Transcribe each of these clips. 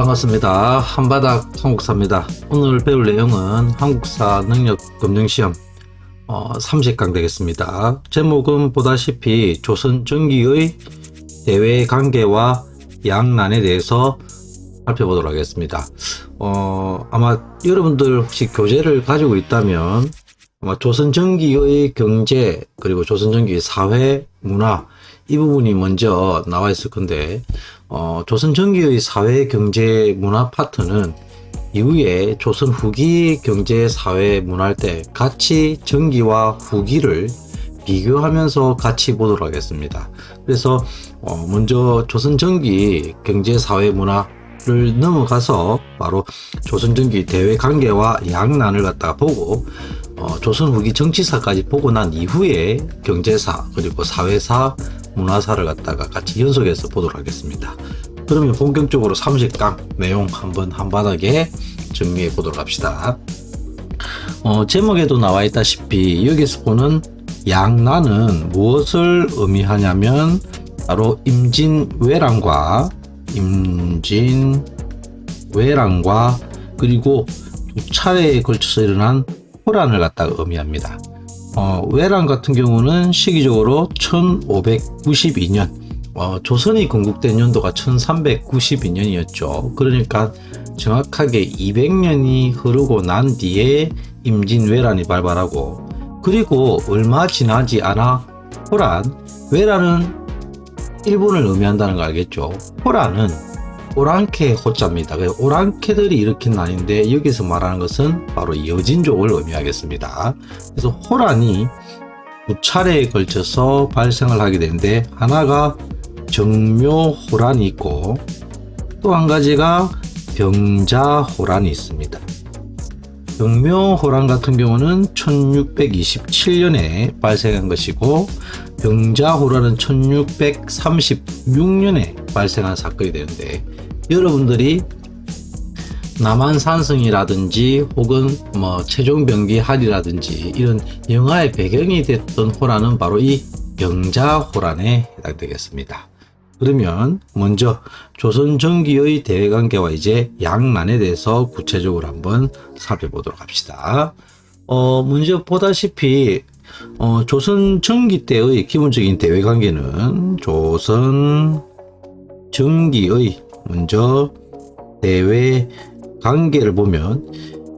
반갑습니다. 한바닥 한국사입니다. 오늘 배울 내용은 한국사 능력검정시험 30강 되겠습니다. 제목은 보다시피 조선 전기의 대외관계와 양난에 대해서 살펴보도록 하겠습니다. 아마 여러분들 혹시 교재를 가지고 있다면 아마 조선 전기의 경제 그리고 조선 전기의 사회 문화 이 부분이 먼저 나와 있을 건데 조선 전기의 사회 경제 문화 파트는 이후에 조선 후기 경제 사회 문화할 때 같이 전기와 후기를 비교하면서 같이 보도록 하겠습니다. 그래서 먼저 조선 전기 경제 사회 문화를 넘어가서 바로 조선 전기 대외 관계와 양난을 갖다가 보고 조선 후기 정치사까지 보고 난 이후에 경제사 그리고 사회사 문화사를 갖다가 같이 연속해서 보도록 하겠습니다. 그러면 본격적으로 30강 내용 한번 한바닥에 정리해 보도록 합시다. 제목에도 나와 있다시피 여기서 보는 양난은 무엇을 의미하냐면 바로 임진왜란과 그리고 두 차례에 걸쳐서 일어난 호란을 갖다가 의미합니다. 왜란 같은 경우는 시기적으로 1592년 조선이 건국된 연도가 1392년이었죠. 그러니까 정확하게 200년이 흐르고 난 뒤에 임진왜란이 발발하고, 그리고 얼마 지나지 않아 왜란은 일본을 의미한다는 거 알겠죠. 호란은 오랑캐 호자입니다. 오랑캐들이 일으킨 난인데 여기서 말하는 것은 바로 여진족을 의미하겠습니다. 그래서 호란이 두 차례에 걸쳐서 발생을 하게 되는데, 하나가 정묘호란이 있고 또 한 가지가 병자호란이 있습니다. 정묘호란 같은 경우는 1627년에 발생한 것이고, 병자호란은 1636년에 발생한 사건이 되는데, 여러분들이 남한산성이라든지 혹은 최종병기할이라든지 이런 영화의 배경이 됐던 호란은 바로 이 병자호란에 해당되겠습니다. 그러면 먼저 조선 전기의 대외관계와 이제 양난에 대해서 구체적으로 한번 살펴보도록 합시다. 먼저 보다시피 조선 전기 때의 기본적인 대외관계는 조선 전기의 먼저 대외 관계를 보면,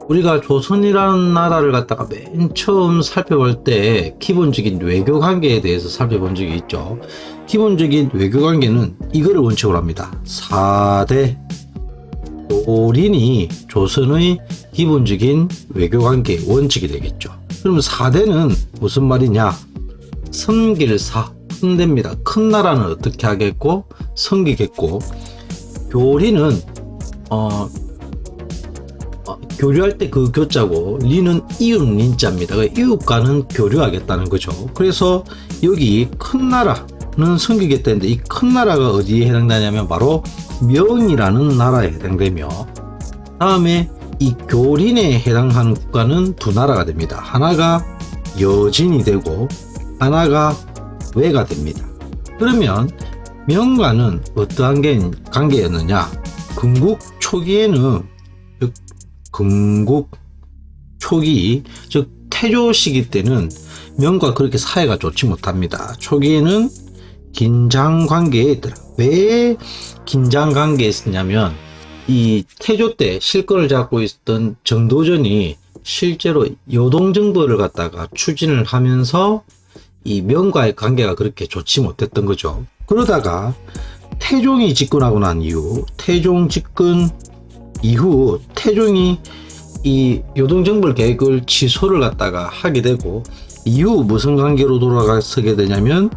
우리가 조선이라는 나라를 갖다가 맨 처음 살펴볼 때 기본적인 외교 관계에 대해서 살펴본 적이 있죠. 기본적인 외교 관계는 이거를 원칙으로 합니다. 4대 교린이 조선의 기본적인 외교 관계 원칙이 되겠죠. 그러면 4대는 무슨 말이냐? 섬길사, 큰 데입니다. 큰 나라는 어떻게 하겠고 섬기겠고, 교리는 교류할 때 그 교자고, 리는 이웃 린자입니다. 이웃과는 교류하겠다는 거죠. 그래서 여기 큰 나라는 섬기겠다는데, 이 큰 나라가 어디에 해당되냐면 바로 명이라는 나라에 해당되며, 다음에 이 교린에 해당하는 국가는 두 나라가 됩니다. 하나가 여진이 되고 하나가 왜가 됩니다. 그러면 명과는 어떠한 관계였느냐? 건국 초기에는, 건국 초기, 즉 태조 시기 때는 명과 그렇게 사이가 좋지 못합니다. 초기에는 긴장 관계에 있더라. 왜 긴장 관계에 있었냐면, 이 태조 때 실권을 잡고 있었던 정도전이 실제로 요동정벌을 갖다가 추진을 하면서 이 명과의 관계가 그렇게 좋지 못했던 거죠. 그러다가 태종이 집권하고 난 이후, 태종 집권 이후 태종이 이 요동정벌 계획을 취소를 갖다가 하게 되고, 이후 무슨 관계로 돌아서게 되냐면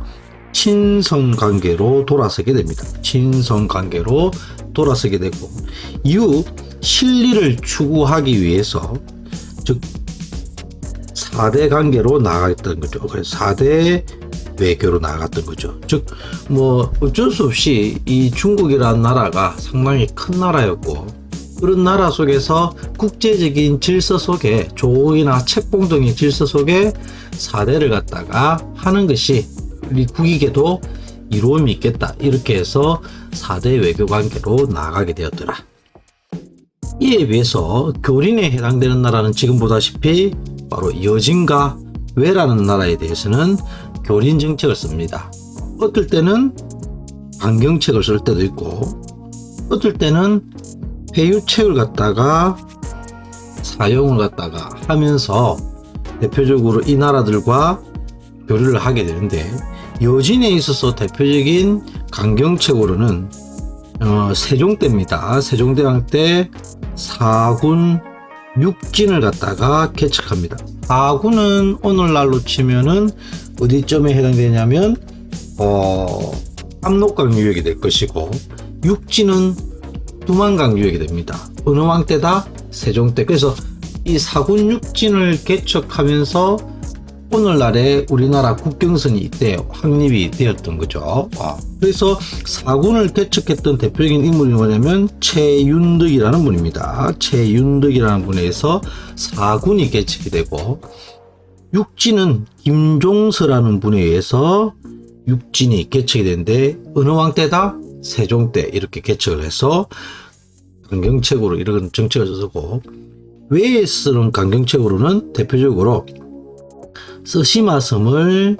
친선 관계로 돌아서게 됩니다. 친선 관계로 돌아서게 되고, 이후 실리를 추구하기 위해서, 즉 4대 관계로 나아갔던 거죠. 그래서 4대 외교로 나아갔던 거죠. 즉 어쩔 수 없이 이 중국이라는 나라가 상당히 큰 나라였고, 그런 나라 속에서 국제적인 질서 속에, 조국이나 책봉 등의 질서 속에 4대를 갖다가 하는 것이 우리 국익에도 이로움이 있겠다, 이렇게 해서 4대 외교 관계로 나아가게 되었더라. 이에 비해서 교린에 해당되는 나라는 지금 보다시피 바로 여진과 외라는 나라에 대해서는 교린 정책을 씁니다. 어떨 때는 강경책을 쓸 때도 있고 어떨 때는 회유책을 갖다가 사용을 갖다가 하면서 대표적으로 이 나라들과 교류를 하게 되는데, 여진에 있어서 대표적인 강경책으로는 세종 때입니다. 세종대왕 때 사군 6진을 갖다가 개척합니다. 사군은 오늘날로 치면은 어디쯤에 해당되냐면 압록강 유역이 될 것이고, 6진은 두만강 유역이 됩니다. 어느 왕 때다? 세종 때. 그래서 이 사군 6진을 개척하면서 오늘날의 우리나라 국경선이 이때 확립이 되었던 거죠. 그래서 사군을 개척했던 대표적인 인물이 뭐냐면 최윤덕이라는 분입니다. 최윤덕이라는 분에 의해서 사군이 개척이 되고, 6진은 김종서라는 분에 의해서 6진이 개척이 되는데 어느 왕 때다? 세종 때 이렇게 개척을 해서 강경책으로 이런 정책을 쓰고, 외에 쓰는 강경책으로는 대표적으로 스시마섬을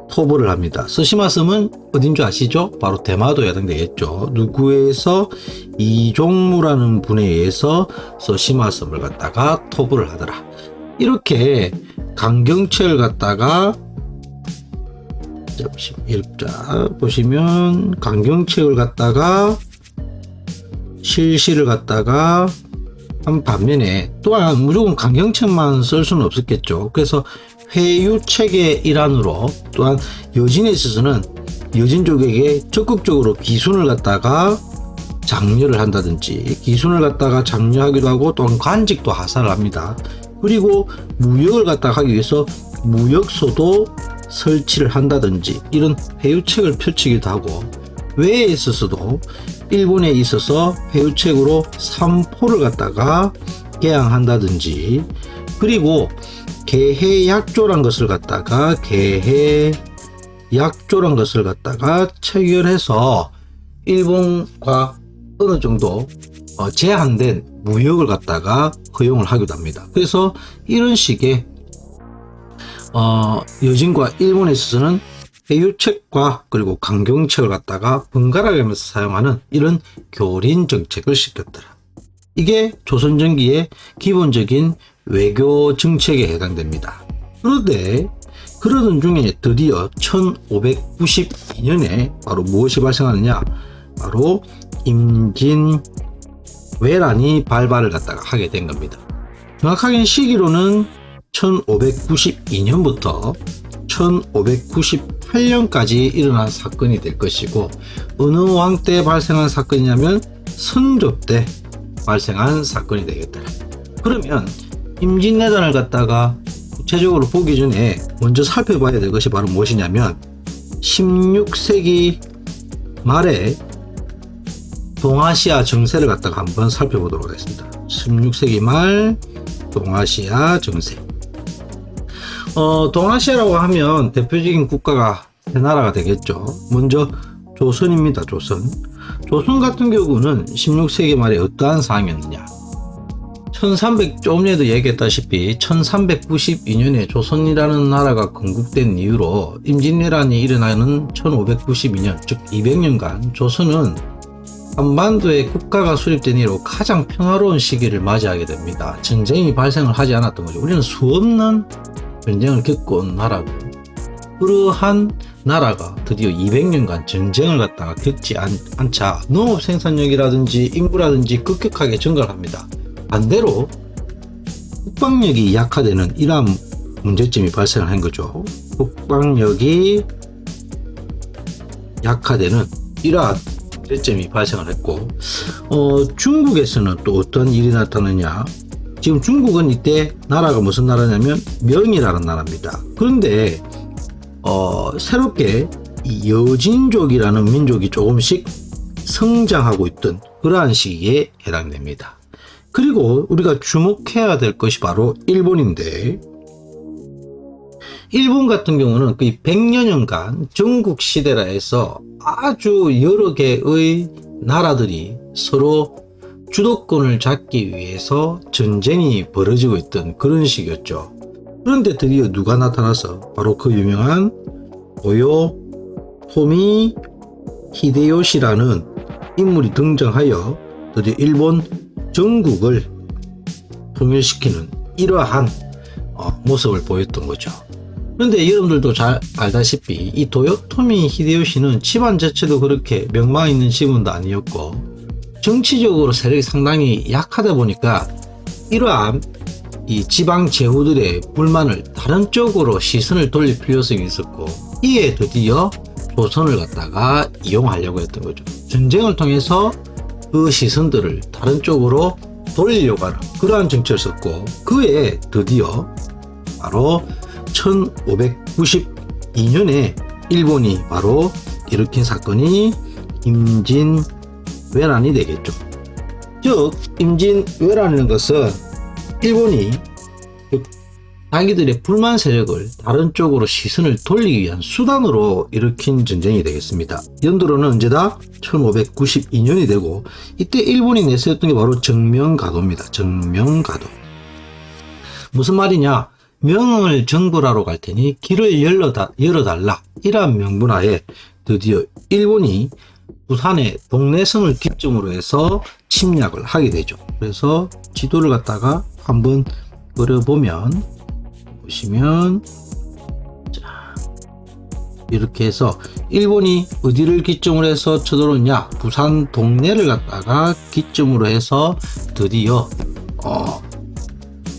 토벌을 합니다. 스시마섬은 어딘 줄 아시죠? 바로 대마도에 해당되겠죠. 누구에서 이종무라는 분에 의해서 스시마섬을 갖다가 토벌을 하더라. 이렇게 강경책을 갖다가 보시면 강경책을 갖다가 실시를 갖다가 한 반면에 또한 무조건 강경책만 쓸 수는 없었겠죠. 그래서 회유책의 일환으로 또한 여진에 있어서는 여진족에게 적극적으로 기순을 갖다가 장려를 한다든지, 기순을 갖다가 장려하기도 하고 또한 관직도 하사를 합니다. 그리고 무역을 갖다가 하기 위해서 무역소도 설치를 한다든지 이런 회유책을 펼치기도 하고, 외에 있어서도 일본에 있어서 회유책으로 삼포를 갖다가 개항한다든지, 그리고 개해약조란 것을 갖다가 체결해서 일본과 어느 정도 제한된 무역을 갖다가 허용을 하기도 합니다. 그래서 이런 식의 여진과 일본에 있어서는 회유책과 그리고 강경책을 갖다가 번갈아 가면서 사용하는 이런 교린 정책을 시켰더라. 이게 조선전기의 기본적인 외교 정책에 해당됩니다. 그런데 그러던 중에 드디어 1592년에 바로 무엇이 발생하느냐? 바로 임진왜란이 발발을 갖다가 하게 된 겁니다. 정확하게 시기로는 1592년부터 1598년까지 일어난 사건이 될 것이고, 어느 왕 때 발생한 사건이냐면 선조 때 발생한 사건이 되겠더라. 그러면 임진왜란을 갖다가 구체적으로 보기 전에 먼저 살펴봐야 될 것이 바로 무엇이냐면 16세기 말에 동아시아 정세를 갖다가 한번 살펴보도록 하겠습니다. 16세기 말 동아시아 정세. 동아시아라고 하면 대표적인 국가가 세 나라가 되겠죠. 먼저 조선입니다. 조선 같은 경우는 16세기 말에 어떠한 상황이었느냐? 조금 전에도 얘기했다시피 1392년에 조선이라는 나라가 건국된 이후로 임진왜란이 일어나는 1592년, 즉 200년간 조선은 한반도에 국가가 수립된 이후로 가장 평화로운 시기를 맞이하게 됩니다. 전쟁이 발생을 하지 않았던 거죠. 우리는 수없는 전쟁을 겪어온 나라고, 그러한 나라가 드디어 200년간 전쟁을 갖다가 겪지 않자 농업 생산력이라든지 인구라든지 급격하게 증가를 합니다. 반대로 국방력이 약화되는 이러한 문제점이 발생을 한 거죠. 국방력이 약화되는 이러한 문제점이 발생을 했고, 중국에서는 또 어떤 일이 나타나느냐? 지금 중국은 이때 나라가 무슨 나라냐면 명이라는 나라입니다. 그런데 새롭게 이 여진족이라는 민족이 조금씩 성장하고 있던 그러한 시기에 해당됩니다. 그리고 우리가 주목해야 될 것이 바로 일본인데, 일본 같은 경우는 거의 100여 년간 전국 시대라 해서 아주 여러 개의 나라들이 서로 주도권을 잡기 위해서 전쟁이 벌어지고 있던 그런 시기였죠. 그런데 드디어 누가 나타나서 바로 그 유명한 토요토미 히데요시라는 인물이 등장하여 드디어 일본 전국을 통일시키는 이러한 모습을 보였던 거죠. 그런데 여러분들도 잘 알다시피 이 도요토미 히데요시는 집안 자체도 그렇게 명망 있는 집안도 아니었고 정치적으로 세력이 상당히 약하다 보니까 이러한 이 지방 제후들의 불만을 다른 쪽으로 시선을 돌릴 필요성이 있었고 이에 드디어 조선을 갖다가 이용하려고 했던 거죠. 전쟁을 통해서 그 시선들을 다른 쪽으로 돌리려고 하는 그러한 정책을 썼고 그에 드디어 바로 1592년에 일본이 바로 일으킨 사건이 임진왜란이 되겠죠. 즉 임진왜란이라는 것은 일본이 자기들의 불만 세력을 다른 쪽으로 시선을 돌리기 위한 수단으로 일으킨 전쟁이 되겠습니다. 연도로는 언제다? 1592년이 되고 이때 일본이 내세웠던 게 바로 정명가도입니다. 정명가도. 무슨 말이냐? 명을 정벌하러 갈 테니 길을 열어달라. 이러한 명분하에 드디어 일본이 부산의 동래성을 기점으로 해서 침략을 하게 되죠. 그래서 지도를 갖다가 한번 그려보면 보시면 자, 이렇게 해서 일본이 어디를 기점으로 해서 쳐들어오냐? 부산 동래를 갖다가 기점으로 해서 드디어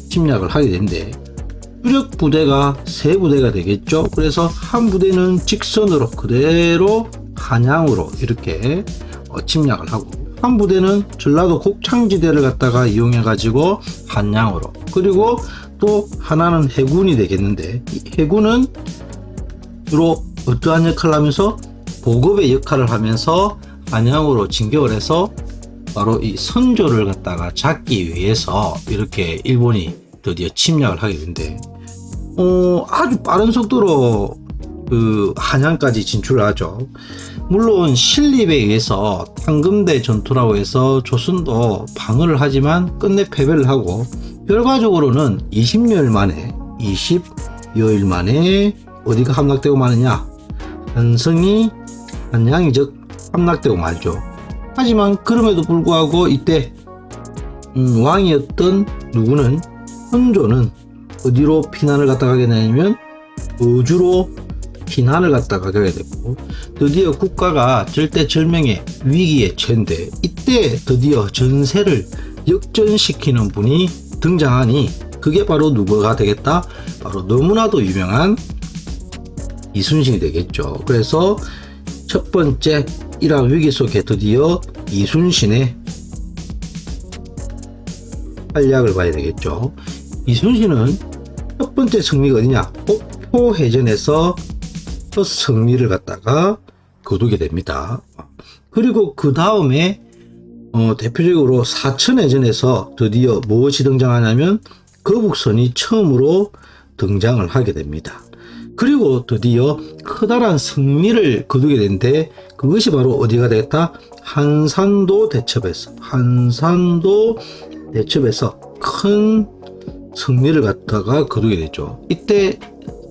침략을 하게 되는데 주력 부대가 세 부대가 되겠죠. 그래서 한 부대는 직선으로 그대로 한양으로 이렇게 침략을 하고 한 부대는 전라도 곡창지대를 갖다가 이용해 가지고 한양으로 그리고 또 하나는 해군이 되겠는데 이 해군은 주로 어떠한 역할을 하면서 보급의 역할을 하면서 한양으로 진격을 해서 바로 이 선조를 갖다가 잡기 위해서 이렇게 일본이 드디어 침략을 하게 되는데 아주 빠른 속도로 그 한양까지 진출을 하죠. 물론 신립에 의해서 탄금대 전투라고 해서 조선도 방어를 하지만 끝내 패배를 하고 결과적으로는 20여일 만에 어디가 함락되고 마느냐? 한성이 한양이 즉 함락되고 말죠. 하지만 그럼에도 불구하고 이때 왕이었던 누구는 선조는 어디로 피난을 갔다 가게 되냐면 어주로 피난을 갔다 가게 됐고 드디어 국가가 절대절명의 위기에 처한데 이때 드디어 전세를 역전시키는 분이 등장하니 그게 바로 누구가 되겠다? 바로 너무나도 유명한 이순신이 되겠죠. 그래서 첫 번째 이러한 위기 속에 드디어 이순신의 활약을 봐야 되겠죠. 이순신은 첫 번째 승리가 어디냐? 폭포해전에서 첫 승리를 갖다가 거두게 됩니다. 그리고 그 다음에 대표적으로 사천해전에서 드디어 무엇이 등장하냐면 거북선이 처음으로 등장을 하게 됩니다. 그리고 드디어 커다란 승리를 거두게 되는데 그것이 바로 어디가 되겠다? 한산도 대첩에서 큰 승리를 갖다가 거두게 되죠. 이때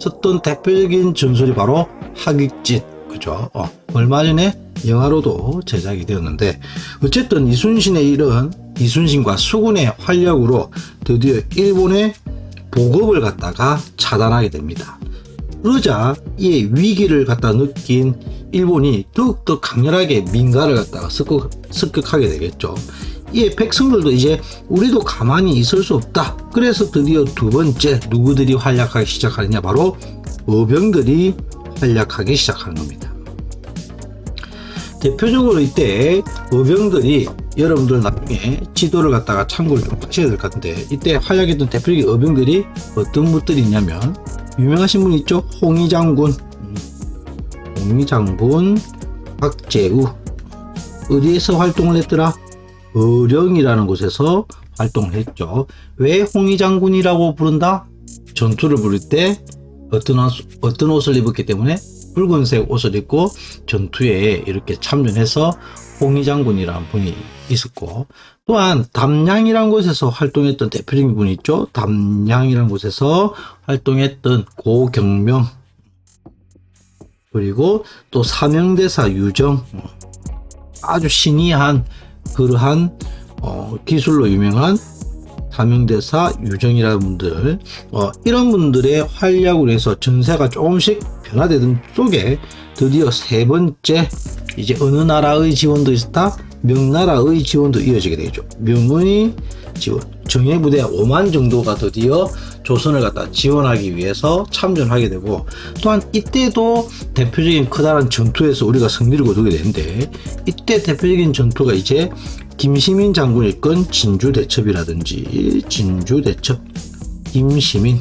썼던 대표적인 전술이 바로 하객짓, 그죠? 얼마 전에 영화로도 제작이 되었는데 어쨌든 이순신과 수군의 활약으로 드디어 일본의 보급을 갖다가 차단하게 됩니다. 그러자 이 위기를 갖다 느낀 일본이 더욱더 강렬하게 민가를 갖다가 습격하게 되겠죠. 이 백성들도 이제 우리도 가만히 있을 수 없다. 그래서 드디어 두 번째 누구들이 활약하기 시작하느냐? 바로 어병들이 활약하기 시작하는 겁니다. 대표적으로 이때 어병들이 여러분들 나중에 지도를 갖다가 참고를 좀 하셔야 될 것 같은데 이때 활약했던 대표적인 어병들이 어떤 분들이 있냐면 유명하신 분 있죠? 홍의장군 박재우 어디에서 활동을 했더라? 어령이라는 곳에서 활동을 했죠. 왜 홍의장군이라고 부른다? 전투를 부를 때 어떤 옷을 입었기 때문에 붉은색 옷을 입고 전투에 이렇게 참전해서 홍의장군이라는 분이 있었고, 또한 담양이라는 곳에서 활동했던 대표적인 분이 있죠. 담양이라는 곳에서 활동했던 고경명, 그리고 또 사명대사 유정, 아주 신이한 그러한 기술로 유명한 사명대사 유정이라는 분들, 이런 분들의 활약으로 해서 전세가 조금씩 변화되던 속에 드디어 세 번째, 이제 어느 나라의 지원도 있었다? 명나라의 지원도 이어지게 되죠. 명의 지원, 정예부대 5만 정도가 드디어 조선을 갖다 지원하기 위해서 참전하게 되고, 또한 이때도 대표적인 커다란 전투에서 우리가 승리를 거두게 되는데, 이때 대표적인 전투가 이제 김시민 장군이 이끈 진주대첩이라든지, 진주대첩, 김시민,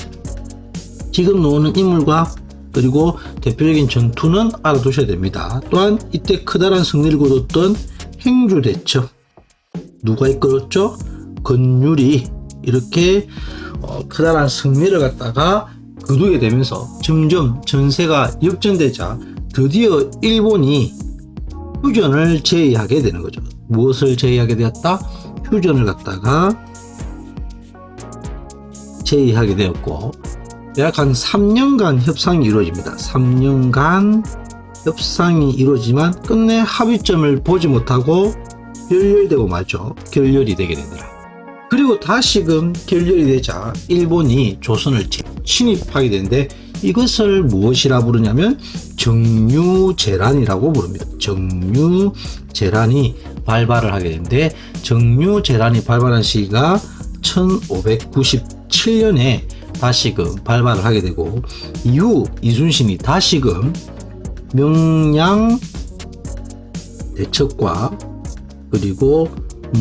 지금 나오는 인물과 그리고 대표적인 전투는 알아두셔야 됩니다. 또한 이때 커다란 승리를 거뒀던 행주대첩, 누가 이끌었죠? 건율이 이렇게 커다란 승리를 갖다가 거두게 되면서 점점 전세가 역전되자 드디어 일본이 휴전을 제의하게 되는 거죠. 무엇을 제의하게 되었다? 휴전을 갖다가 제의하게 되었고, 약 한 3년간 협상이 이루어집니다. 3년간 협상이 이루어지만 끝내 합의점을 보지 못하고 결렬되고 말죠. 결렬이 되게 되더라. 그리고 다시금 결렬이 되자 일본이 조선을 침입하게 되는데, 이것을 무엇이라 부르냐면 정유재란이라고 부릅니다. 정유재란이 발발을 하게 되는데, 정유재란이 발발한 시기가 1597년에 다시금 발발을 하게 되고, 이후 이순신이 다시금 명량 대첩과 그리고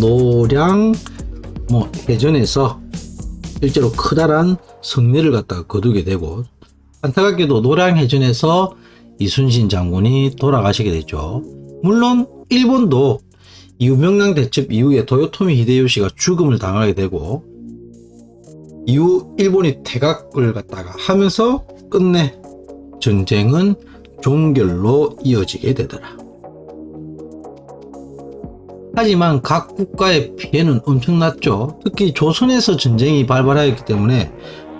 노량 해전에서 실제로 커다란 승리를 갖다가 거두게 되고, 안타깝게도 노량 해전에서 이순신 장군이 돌아가시게 되죠. 물론 일본도 이후 명량 대첩 이후에 도요토미 히데요시가 죽음을 당하게 되고, 이후 일본이 퇴각을 갖다가 하면서 끝내 전쟁은 종결로 이어지게 되더라. 하지만 각 국가의 피해는 엄청났죠. 특히 조선에서 전쟁이 발발하였기 때문에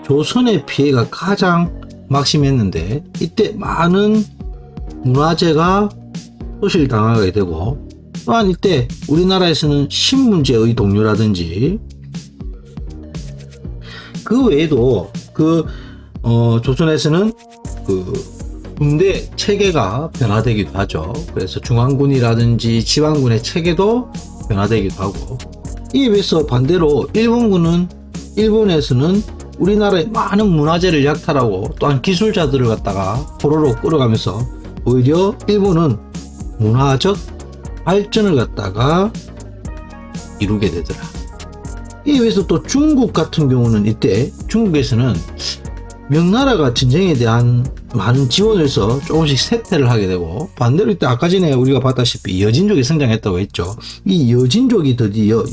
조선의 피해가 가장 막심했는데, 이때 많은 문화재가 소실당하게 되고, 또한 이때 우리나라에서는 신문제의 동료라든지, 그 외에도 조선에서는 군대 체계가 변화되기도 하죠. 그래서 중앙군이라든지 지방군의 체계도 변화되기도 하고, 이에 비해서 반대로 일본에서는 우리나라의 많은 문화재를 약탈하고, 또한 기술자들을 갖다가 포로로 끌어가면서 오히려 일본은 문화적 발전을 갖다가 이루게 되더라. 이에 비해서 또 중국 같은 경우는 이때 중국에서는 명나라가 전쟁에 대한 많은 지원을 해서 조금씩 쇠퇴를 하게 되고, 반대로 이때 아까 전에 우리가 봤다시피 여진족이 성장했다고 했죠. 이 여진족이 드디어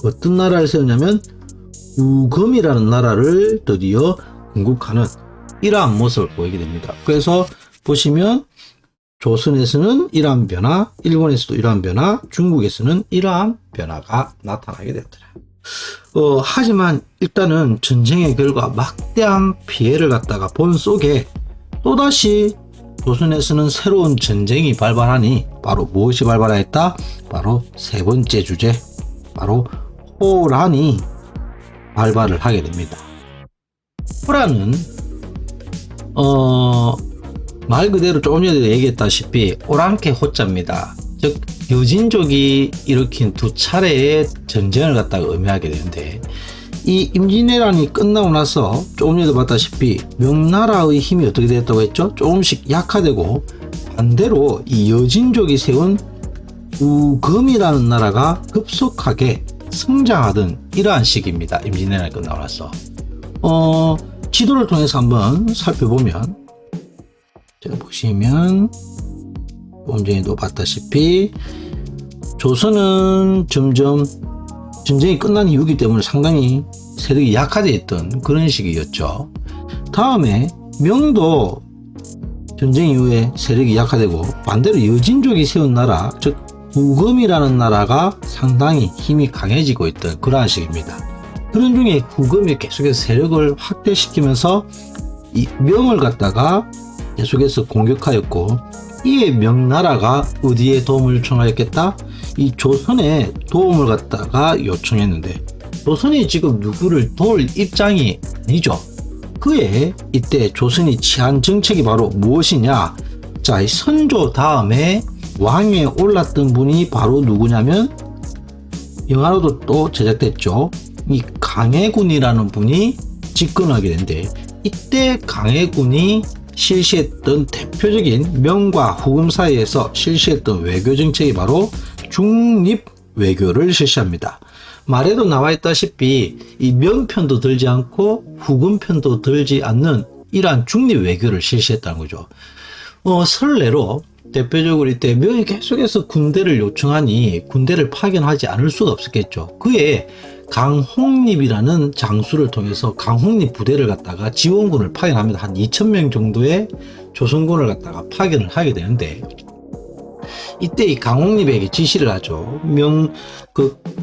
어떤 나라를 세우냐면 우금이라는 나라를 드디어 건국하는 이러한 모습을 보이게 됩니다. 그래서 보시면 조선에서는 이러한 변화, 일본에서도 이러한 변화, 중국에서는 이러한 변화가 나타나게 됐더라. 하지만 일단은 전쟁의 결과 막대한 피해를 갖다가 본 속에 또다시 조선에서는 새로운 전쟁이 발발하니, 바로 무엇이 발발하였다? 바로 세 번째 주제, 바로 호란이 발발을 하게 됩니다. 호란은 말 그대로 조금 전에 얘기했다시피 오랑캐 호자입니다. 즉 여진족이 일으킨 두 차례의 전쟁을 갖다가 의미하게 되는데, 이 임진왜란이 끝나고 나서 조금 전에 봤다시피 명나라의 힘이 어떻게 됐다고 했죠? 조금씩 약화되고, 반대로 이 여진족이 세운 우금이라는 나라가 급속하게 성장하던 이러한 시기입니다. 임진왜란이 끝나고 나서. 지도를 통해서 한번 살펴보면, 제가 보시면 조금 전에도 봤다시피 조선은 점점 전쟁이 끝난 이후이기 때문에 상당히 세력이 약화되어 있던 그런 시기였죠. 다음에 명도 전쟁 이후에 세력이 약화되고, 반대로 여진족이 세운 나라, 즉 후금이라는 나라가 상당히 힘이 강해지고 있던 그러한 시기입니다. 그런 중에 후금이 계속해서 세력을 확대시키면서 이 명을 갖다가 계속해서 공격하였고, 이에 명나라가 어디에 도움을 요청하였겠다? 이 조선에 도움을 갖다가 요청했는데, 조선이 지금 누구를 도울 입장이 아니죠. 그에 이때 조선이 취한 정책이 바로 무엇이냐? 자, 이 선조 다음에 왕에 올랐던 분이 바로 누구냐면, 영화로도 또 제작됐죠. 이 강해군이라는 분이 집권하게 되는데, 이때 강해군이 실시했던 대표적인 명과 후금 사이에서 실시했던 외교 정책이 바로 중립 외교를 실시합니다. 말에도 나와 있다시피 이 명편도 들지 않고 후금 편도 들지 않는 이러한 중립 외교를 실시했다는 거죠. 설례로 대표적으로 이때 명이 계속해서 군대를 요청하니 군대를 파견하지 않을 수가 없었겠죠. 그에 강홍립이라는 장수를 통해서 강홍립 부대를 갖다가 지원군을 파견합니다. 한 2,000명 정도의 조선군을 갖다가 파견을 하게 되는데, 이때 이 강홍립에게 지시를 하죠.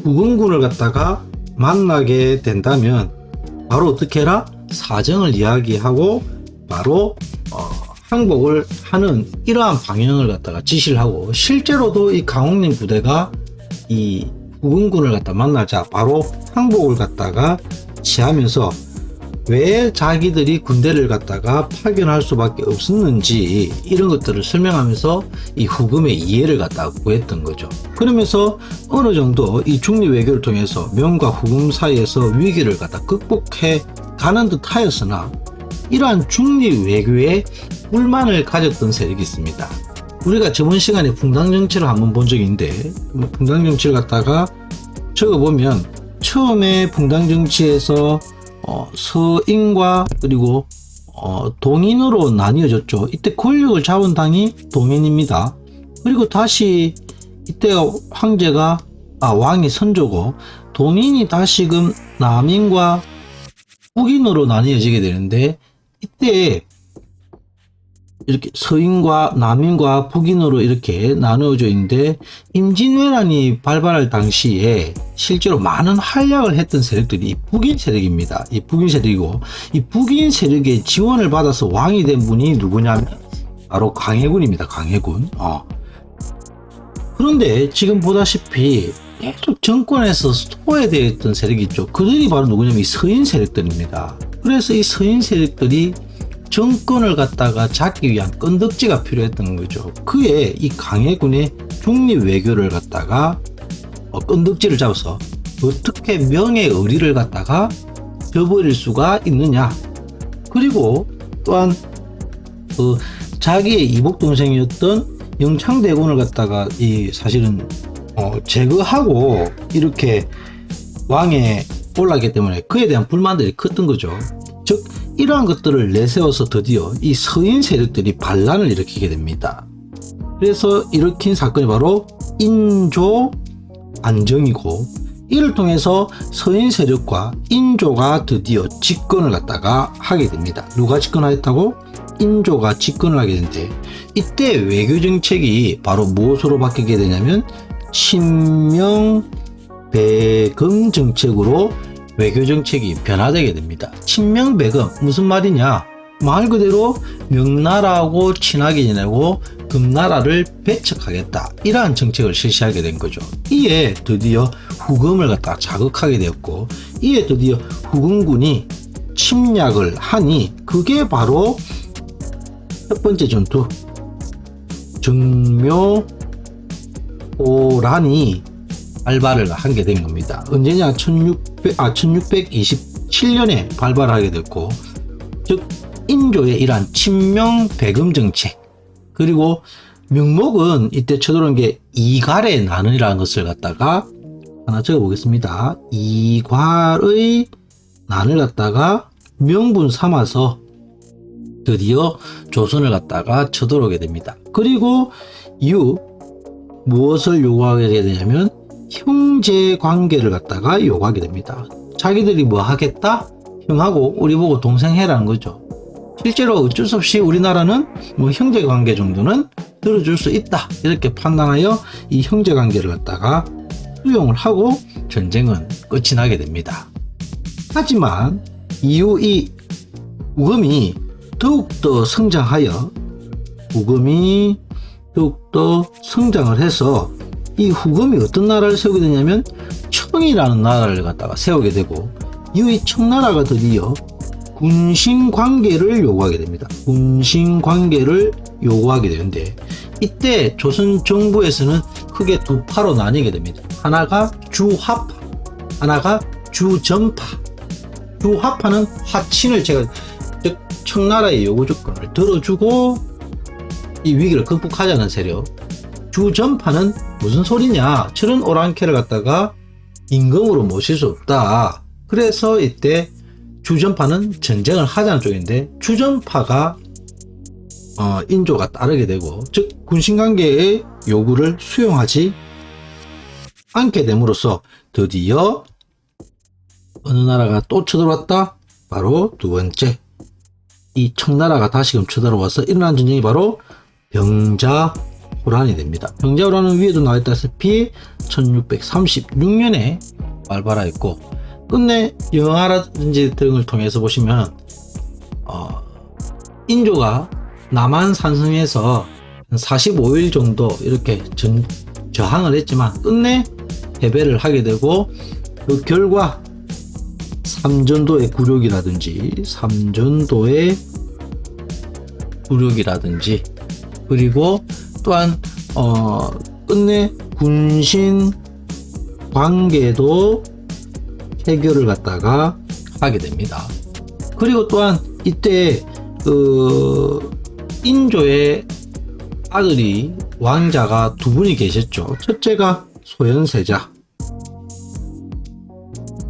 후금군을 갖다가 만나게 된다면 바로 어떻게 해라? 사정을 이야기하고 바로 항복을 하는 이러한 방향을 갖다가 지시를 하고, 실제로도 이 강홍립 부대가 이 후금군을 갖다 만나자 바로 항복을 갖다가 취하면서 왜 자기들이 군대를 갖다가 파견할 수밖에 없었는지 이런 것들을 설명하면서 이 후금의 이해를 갖다가 구했던 거죠. 그러면서 어느 정도 이 중립 외교를 통해서 명과 후금 사이에서 위기를 갖다 극복해 가는 듯 하였으나, 이러한 중립 외교에 불만을 가졌던 세력이 있습니다. 우리가 저번 시간에 붕당 정치를 한번 본 적이 있는데, 붕당 정치를 갖다가 적어보면 처음에 붕당 정치에서 서인과 그리고 동인으로 나뉘어졌죠. 이때 권력을 잡은 당이 동인입니다. 그리고 다시 이때 왕이 선조고, 동인이 다시금 남인과 북인으로 나뉘어지게 되는데, 이때 이렇게 서인과 남인과 북인으로 이렇게 나누어져 있는데, 임진왜란이 발발할 당시에 실제로 많은 활약을 했던 세력들이 북인 세력입니다. 이 북인 세력이고, 이 북인 세력의 지원을 받아서 왕이 된 분이 누구냐면 바로 강해군입니다. 강해군. 그런데 지금 보다시피 계속 정권에서 소외되어 있던 세력이 있죠. 그들이 바로 누구냐면 이 서인 세력들입니다. 그래서 이 서인 세력들이 정권을 갖다가 잡기 위한 건덕지가 필요했던 거죠. 그에 이 강해군의 중립 외교를 갖다가 건덕지를 잡아서 어떻게 명의 의리를 갖다가 저버릴 수가 있느냐. 그리고 또한 자기의 이복 동생이었던 영창대군을 갖다가 사실은 제거하고 이렇게 왕에 올랐기 때문에 그에 대한 불만들이 컸던 거죠. 즉 이러한 것들을 내세워서 드디어 이 서인 세력들이 반란을 일으키게 됩니다. 그래서 일으킨 사건이 바로 인조 안정이고, 이를 통해서 서인 세력과 인조가 드디어 집권을 갖다가 하게 됩니다. 누가 집권하였다고? 인조가 집권을 하게 되는데, 이때 외교 정책이 바로 무엇으로 바뀌게 되냐면 친명 배금 정책으로 외교 정책이 변화되게 됩니다. 친명 배금 무슨 말이냐? 말 그대로 명나라하고 친하게 지내고 금나라를 배척하겠다, 이러한 정책을 실시하게 된 거죠. 이에 드디어 후금을 갖다 자극하게 되었고, 이에 드디어 후금군이 침략을 하니 그게 바로 첫 번째 전투 정묘호란이 발발을 하게 된 겁니다. 언제냐? 1627년에 발발하게 됐고, 즉 인조의 이러한 친명 배금 정책, 그리고 명목은 이때 쳐들어온 게 이괄의 난이라는 것을 갖다가 하나 적어보겠습니다. 이괄의 난을 갖다가 명분 삼아서 드디어 조선을 갖다가 쳐들어오게 됩니다. 그리고 이후 무엇을 요구하게 되냐면 형제 관계를 갖다가 요구하게 됩니다. 자기들이 뭐 하겠다? 형하고 우리 보고 동생 해라는 거죠. 실제로 어쩔 수 없이 우리나라는 뭐 형제 관계 정도는 들어줄 수 있다 이렇게 판단하여 이 형제관계를 갖다가 수용을 하고 전쟁은 끝이 나게 됩니다. 하지만 이후 이 우금이 더욱더 성장하여 성장을 해서 이 후금이 어떤 나라를 세우게 되냐면 청이라는 나라를 갖다가 세우게 되고 이후 이 청나라가 드디어 군신관계를 요구하게 됩니다. 군신관계를 요구하게 되는데 이때 조선 정부에서는 크게 두 파로 나뉘게 됩니다. 하나가 주화파, 하나가 주전파. 주화파는 화친을 즉 청나라의 요구 조건을 들어주고 이 위기를 극복하자는 세력. 주전파는 무슨 소리냐, 저런 오랑캐를 갖다가 임금으로 모실 수 없다. 그래서 이때 주전파는 전쟁을 하자는 쪽인데 주전파가 인조가 따르게 되고, 즉 군신관계의 요구를 수용하지 않게 됨으로써 드디어 어느 나라가 또 쳐들어왔다? 바로 두 번째, 이 청나라가 다시금 쳐들어와서 일어난 전쟁이 바로 병자호란이 됩니다. 병자호란은 위에도 나와있다시피 1636년에 발발하였고, 끝내 영화라든지 등을 통해서 보시면 인조가 남한 산성에서 45일 정도 이렇게 저항을 했지만 끝내 패배를 하게 되고, 그 결과 삼전도의 굴욕이라든지 그리고 또한 끝내 군신 관계도 해결을 갖다가 하게 됩니다. 그리고 또한 이때 인조의 아들이 왕자가 두 분이 계셨죠. 첫째가 소현세자,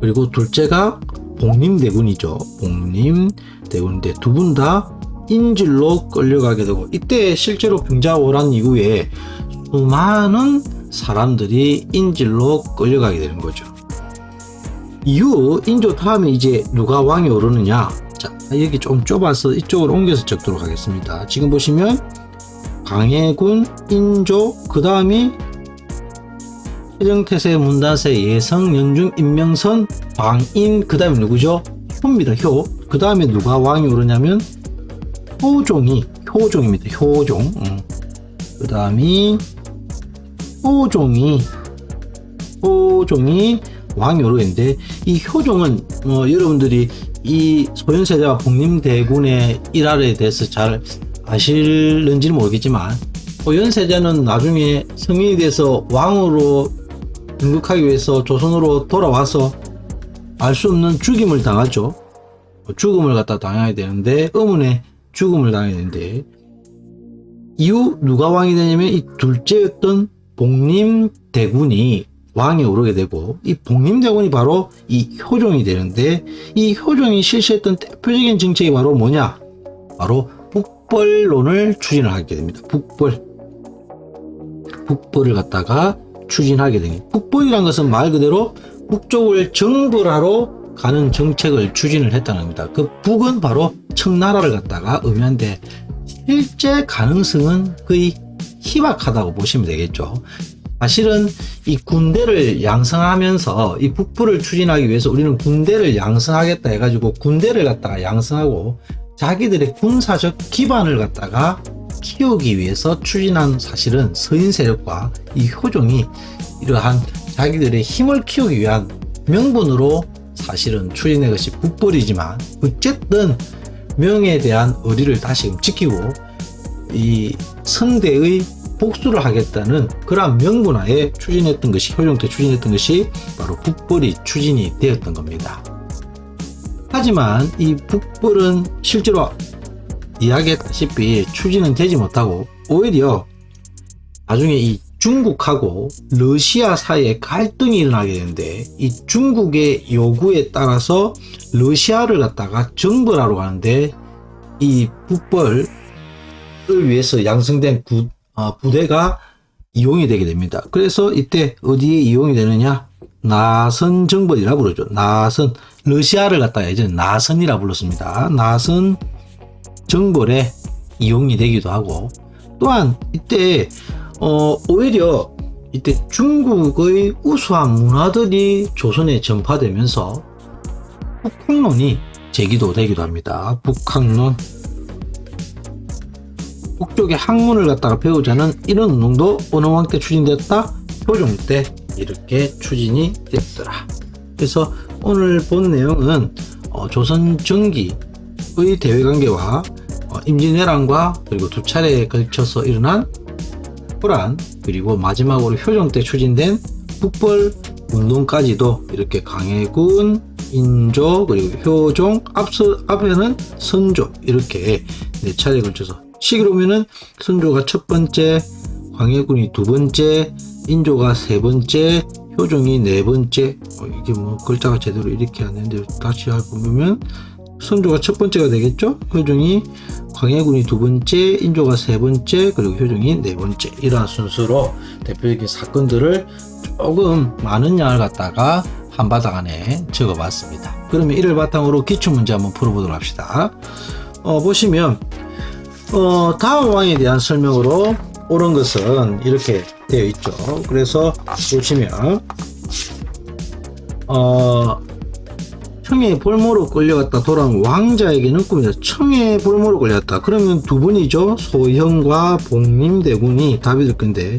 그리고 둘째가 복림대군이죠. 복림대군인데 두 분 다 인질로 끌려가게 되고, 이때 실제로 병자호란 이후에 수많은 사람들이 인질로 끌려가게 되는 거죠. 이후 인조 다음에 이제 누가 왕이 오르느냐, 자 여기 좀 좁아서 이쪽으로 옮겨서 적도록 하겠습니다. 지금 보시면 강해군, 인조, 그 다음이 태정태세, 문단세, 예성, 연중, 임명선, 광인, 그 다음에 누구죠? 효입니다. 효. 그 다음에 누가 왕이 오르냐면 효종입니다. 효종. 그 다음이 효종이 왕이 오르겠는데, 이 효종은 여러분들이 이 소현세자와 복림대군의 일화에 대해서 잘 아실는지는 모르겠지만, 소현세자는 나중에 성인이 돼서 왕으로 등극하기 위해서 조선으로 돌아와서 알 수 없는 죽임을 당하죠. 죽음을 갖다 당해야 되는데, 의문의 죽음을 당해야 되는데, 이후 누가 왕이 되냐면 이 둘째였던 복림대군이 왕에 오르게 되고, 이 복림대군이 바로 이 효종이 되는데, 이 효종이 실시했던 대표적인 정책이 바로 뭐냐? 바로 북벌론을 추진을 하게 됩니다. 북벌을 갖다가 추진하게 됩니다. 북벌이란 것은 말 그대로 북쪽을 정벌하러 가는 정책을 추진을 했다는 겁니다. 그 북은 바로 청나라를 갖다가 의미한데, 실제 가능성은 거의 희박하다고 보시면 되겠죠. 사실은 이 군대를 양성하면서 이 북부를 추진하기 위해서 우리는 군대를 양성하겠다 해가지고 군대를 갖다가 양성하고 자기들의 군사적 기반을 갖다가 키우기 위해서 추진한, 사실은 서인 세력과 이 효종이 이러한 자기들의 힘을 키우기 위한 명분으로 사실은 추진한 것이 북벌이지만, 어쨌든 명예에 대한 의리를 다시금 지키고 이 성대의 복수를 하겠다는 그러한 명분하에 추진했던 것이, 효종 때 추진했던 것이 바로 북벌이 추진이 되었던 겁니다. 하지만 이 북벌은 실제로 이야기했다시피 추진은 되지 못하고, 오히려 나중에 이 중국하고 러시아 사이에 갈등이 일어나게 되는데, 이 중국의 요구에 따라서 러시아를 갖다가 정벌하러 가는데, 이 북벌을 위해서 양성된 부대가 이용이 되게 됩니다. 그래서 이때 어디에 이용이 되느냐? 나선 정벌이라 부르죠. 나선, 러시아를 갖다가 예전에 나선이라 불렀습니다. 나선 정벌에 이용이 되기도 하고, 또한 이때 오히려 이때 중국의 우수한 문화들이 조선에 전파되면서 북학론이 제기되기도 합니다. 북학론, 북쪽의 학문을 갖다가 배우자는 이런 운동도 어느 왕 때 추진되었다? 효종 때 이렇게 추진이 되었더라. 그래서 오늘 본 내용은 조선 전기의 대외관계와 임진왜란과 그리고 두 차례에 걸쳐서 일어난 호란, 그리고 마지막으로 효종 때 추진된 북벌 운동까지도 이렇게 강해군, 인조, 그리고 효종, 앞에는 선조, 이렇게 네 차례에 걸쳐서 시기로 보면은 선조가 첫 번째, 광해군이 두 번째, 인조가 세 번째, 효종이 네 번째. 이게 뭐 글자가 제대로 이렇게 안 되는데 다시 보면 선조가 첫 번째가 되겠죠. 효종이, 광해군이 두 번째, 인조가 세 번째, 그리고 효종이 네 번째. 이러한 순서로 대표적인 사건들을 조금 많은 양을 갖다가 한바닥 안에 적어봤습니다. 그러면 이를 바탕으로 기출문제 한번 풀어보도록 합시다. 보시면 다음 왕에 대한 설명으로 옳은 것은 이렇게 되어 있죠. 그래서 보시면 청의 볼모로 끌려갔다 돌아온 왕자에게는 꿈이다. 청의 볼모로 끌려갔다. 그러면 두 분이죠. 소형과 복림대군이 답이 될 건데,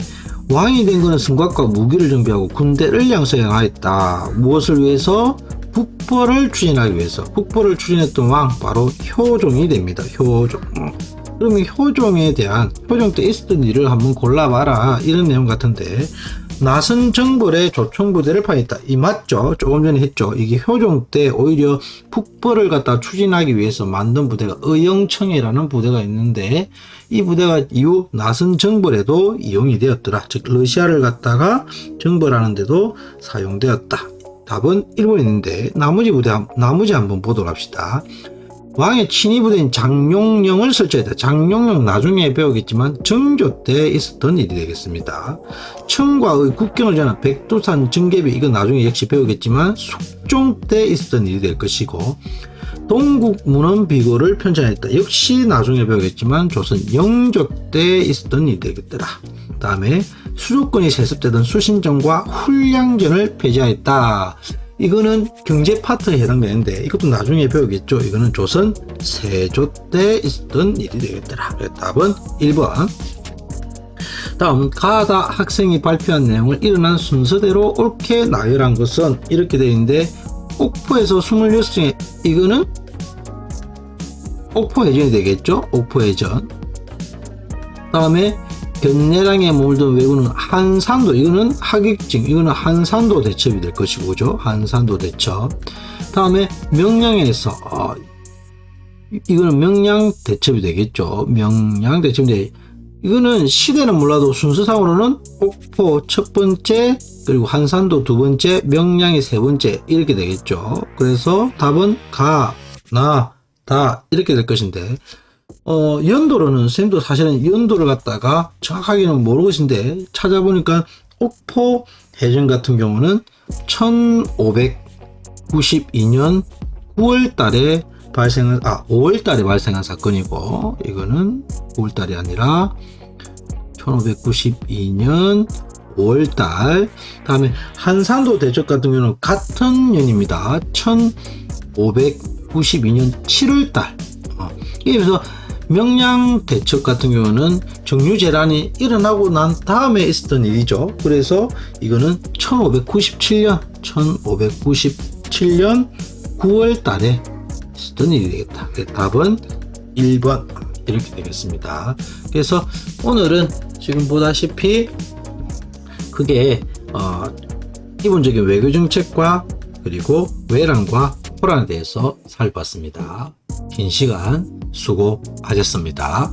왕이 된 것은 승곽과 무기를 정비하고 군대를 양성하였다. 무엇을 위해서? 북벌을 추진하기 위해서. 북벌을 추진했던 왕 바로 효종이 됩니다. 효종. 그러면 효종에 대한, 효종 때 있었던 일을 한번 골라봐라, 이런 내용 같은데, 나선 정벌의 조총부대를 파했다. 이 맞죠? 조금 전에 했죠. 이게 효종 때 오히려 북벌을 갖다 추진하기 위해서 만든 부대가 의영청이라는 부대가 있는데, 이 부대가 이후 나선 정벌에도 이용이 되었더라. 즉 러시아를 갖다가 정벌하는데도 사용되었다. 답은 1번이 있는데, 나머지 한번 보도록 합시다. 왕의 친위 부대인 장룡령을 설치했다. 장룡령 나중에 배우겠지만 정조 때 있었던 일이 되겠습니다. 청과의 국경을 저는 백두산 정계비, 이건 나중에 역시 배우겠지만 숙종 때 있었던 일이 될 것이고, 동국 문헌 비고를 편찬했다. 역시 나중에 배우겠지만 조선 영조 때 있었던 일이 되겠더라. 다음에 수도권이 세습되던 수신전과 훈량전을 폐지하였다. 이거는 경제 파트에 해당되는데 이것도 나중에 배우겠죠. 이거는 조선 세조 때 있었던 일이 되겠더라. 답은 1번. 다음, 가다 학생이 발표한 내용을 일어난 순서대로 옳게 나열한 것은 이렇게 되어 있는데, 옥포에서 26층에, 이거는 옥포해전이 되겠죠. 옥포해전. 다음에 견내랑에 머물던 왜군은 한산도, 이거는 하객증, 이거는 한산도 대첩이 될 것이고, 그죠? 한산도 대첩. 다음에 명량에서 이거는 명량 대첩이 되겠죠. 명량 대첩인데, 이거는 시대는 몰라도 순서상으로는 옥포 첫 번째, 그리고 한산도 두 번째, 명량이 세 번째, 이렇게 되겠죠. 그래서 답은 가, 나, 다 이렇게 될 것인데, 연도로는 선생님도 사실은 연도를 갖다가 정확하게는 모르고 있는데, 찾아보니까 옥포 해전 같은 경우는 1592년 9월달에 5월달에 발생한 사건이고, 이거는 9월달이 아니라 1592년 5월달. 다음에 한산도 대첩 같은 경우는 같은 년입니다. 1592년 7월달. 그래서 명량 대첩 같은 경우는 정유재란이 일어나고 난 다음에 있었던 일이죠. 그래서 이거는 1597년 9월 달에 있었던 일이 되겠다. 답은 1번 이렇게 되겠습니다. 그래서 오늘은 지금 보다시피 그게 기본적인 외교 정책과 그리고 외란과 호란에 대해서 살펴봤습니다. 긴 시간 수고하셨습니다.